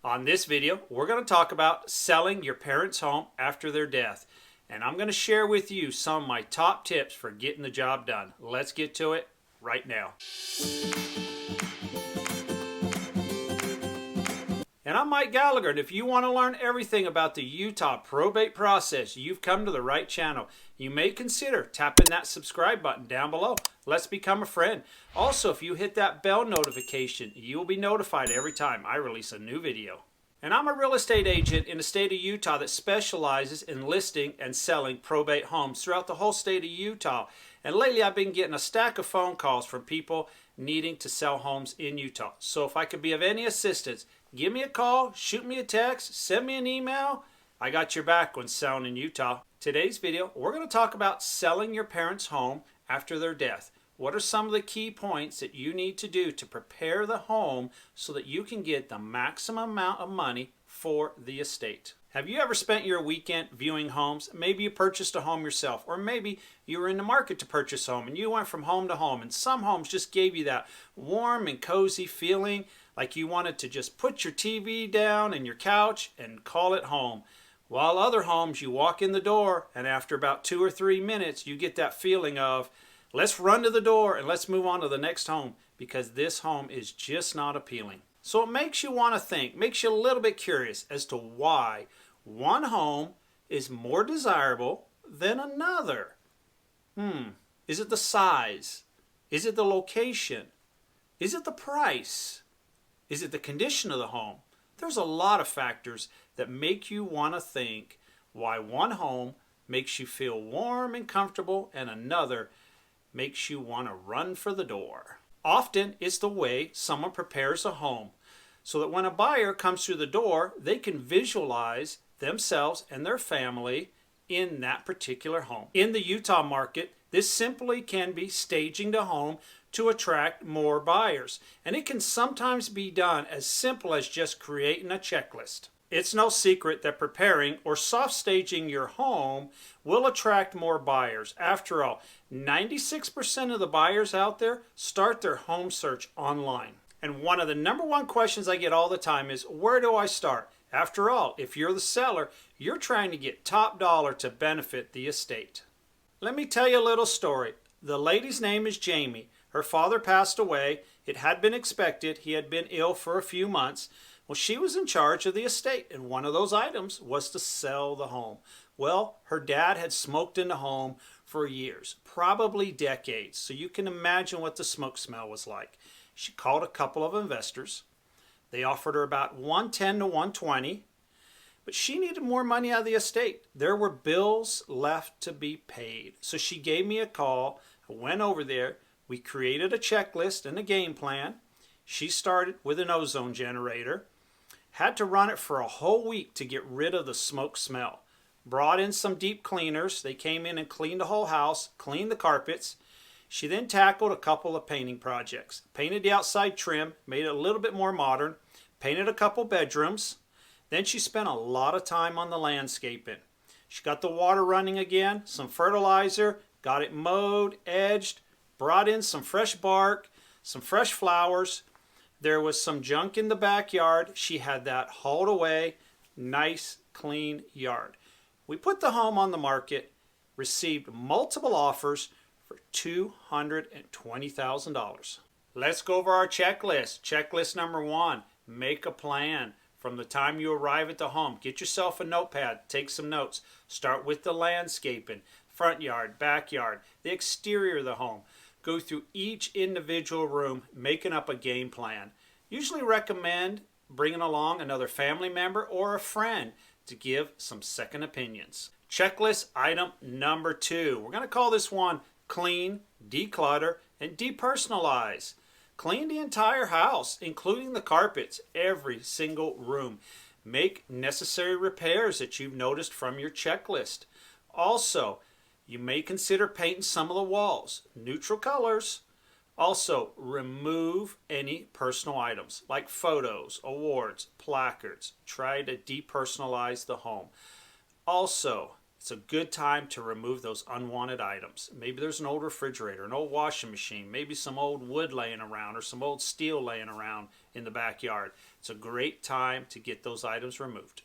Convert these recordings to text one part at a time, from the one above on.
On this video, we're going to talk about selling your parents' home after their death. And I'm going to share with you some of my top tips for getting the job done. Let's get to it right now. And I'm Mike Gallagher, and if you want to learn everything about the Utah probate process, you've come to the right channel. You may consider tapping that subscribe button down below. Let's become a friend. Also, if you hit that bell notification, you will be notified every time I release a new video. And I'm a real estate agent in the state of Utah that specializes in listing and selling probate homes throughout the whole state of Utah. And lately I've been getting a stack of phone calls from people needing to sell homes in Utah. So if I could be of any assistance, give me a call, shoot me a text, send me an email. I got your back when selling in Utah. Today's video, we're going to talk about selling your parents' home after their death. What are some of the key points that you need to do to prepare the home so that you can get the maximum amount of money for the estate? Have you ever spent your weekend viewing homes? Maybe you purchased a home yourself, or maybe you were in the market to purchase a home and you went from home to home, and some homes just gave you that warm and cozy feeling like you wanted to just put your TV down and your couch and call it home. While other homes, you walk in the door and after about 2 or 3 minutes you get that feeling of, let's run to the door and let's move on to the next home, because this home is just not appealing. So it makes you want to think, makes you a little bit curious as to why one home is more desirable than another. Is it the size? Is it the location? Is it the price? Is it the condition of the home? There's a lot of factors that make you want to think why one home makes you feel warm and comfortable and another makes you want to run for the door. Often it's the way someone prepares a home so that when a buyer comes through the door, they can visualize themselves and their family in that particular home. In the Utah market, this simply can be staging the home to attract more buyers. And it can sometimes be done as simple as just creating a checklist. It's no secret that preparing or soft staging your home will attract more buyers. After all, 96% of the buyers out there start their home search online. And one of the number one questions I get all the time is, where do I start? After all, if you're the seller, you're trying to get top dollar to benefit the estate. Let me tell you a little story. The lady's name is Jamie. Her father passed away. It had been expected. He had been ill for a few months. Well, she was in charge of the estate, and one of those items was to sell the home. Well, her dad had smoked in the home for years, probably decades, so you can imagine what the smoke smell was like. She called a couple of investors. They offered her about $110 to $120, but she needed more money out of the estate. There were bills left to be paid. So she gave me a call. I went over there. We created a checklist and a game plan. She started with an ozone generator. Had to run it for a whole week to get rid of the smoke smell. Brought in some deep cleaners. They came in and cleaned the whole house, cleaned the carpets. She then tackled a couple of painting projects. Painted the outside trim, made it a little bit more modern. Painted a couple bedrooms. Then she spent a lot of time on the landscaping. She got the water running again, some fertilizer, got it mowed, edged, brought in some fresh bark, some fresh flowers. There was some junk in the backyard. She had that hauled away. Nice, clean yard. We put the home on the market, received multiple offers for $220,000. Let's go over our checklist. Checklist number 1, make a plan. From the time you arrive at the home, get yourself a notepad, take some notes. Start with the landscaping, front yard, backyard, the exterior of the home. Go through each individual room, making up a game plan. Usually recommend bringing along another family member or a friend to give some second opinions. Checklist item number 2. We're going to call this one clean, declutter, and depersonalize. Clean the entire house, including the carpets, every single room. Make necessary repairs that you've noticed from your checklist. Also, you may consider painting some of the walls, neutral colors. Also, remove any personal items like photos, awards, placards. Try to depersonalize the home. Also, it's a good time to remove those unwanted items. Maybe there's an old refrigerator, an old washing machine, maybe some old wood laying around or some old steel laying around. in the backyard. It's a great time to get those items removed.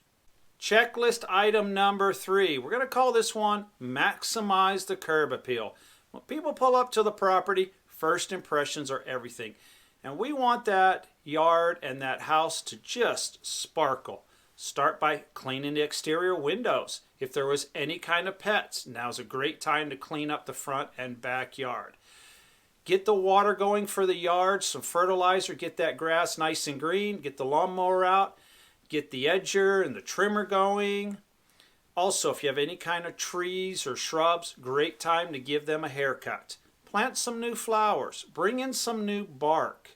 Checklist item number 3. We're going to call this one maximize the curb appeal. When people pull up to the property, first impressions are everything. And we want that yard and that house to just sparkle. Start by cleaning the exterior windows. If there was any kind of pets, now's a great time to clean up the front and backyard. Get the water going for the yard, some fertilizer, get that grass nice and green, get the lawnmower out, get the edger and the trimmer going. Also, if you have any kind of trees or shrubs, great time to give them a haircut. Plant some new flowers, bring in some new bark.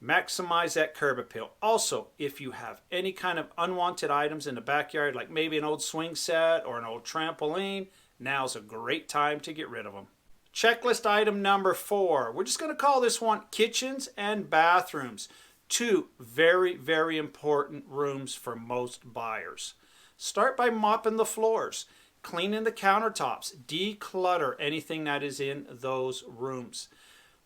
Maximize that curb appeal. Also, if you have any kind of unwanted items in the backyard, like maybe an old swing set or an old trampoline, now's a great time to get rid of them. Checklist item number 4. We're just going to call this one kitchens and bathrooms. 2 very, very important rooms for most buyers. Start by mopping the floors, cleaning the countertops, declutter anything that is in those rooms.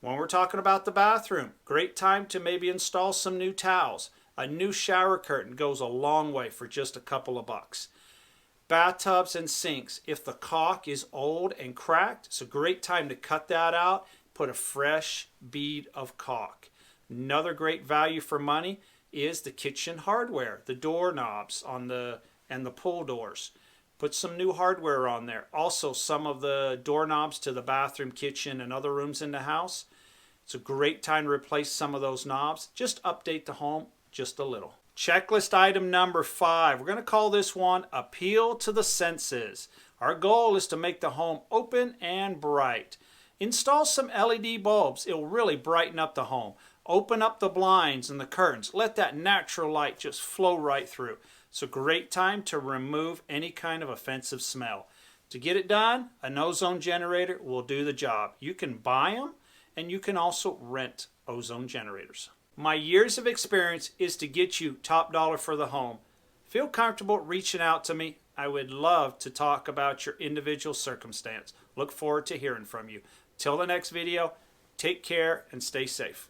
When we're talking about the bathroom, great time to maybe install some new towels. A new shower curtain goes a long way for just a couple of bucks. Bathtubs and sinks, if the caulk is old and cracked, it's a great time to cut that out, put a fresh bead of caulk. Another great value for money is the kitchen hardware, the doorknobs and the pull doors. Put some new hardware on there. Also, some of the doorknobs to the bathroom, kitchen, and other rooms in the house. It's a great time to replace some of those knobs. Just update the home just a little. Checklist item number 5. We're going to call this one appeal to the senses. Our goal is to make the home open and bright. Install some LED bulbs. It will really brighten up the home. Open up the blinds and the curtains. Let that natural light just flow right through. It's a great time to remove any kind of offensive smell. To get it done, an ozone generator will do the job. You can buy them and you can also rent ozone generators. My years of experience is to get you top dollar for the home. Feel comfortable reaching out to me. I would love to talk about your individual circumstance. Look forward to hearing from you. Till the next video, take care and stay safe.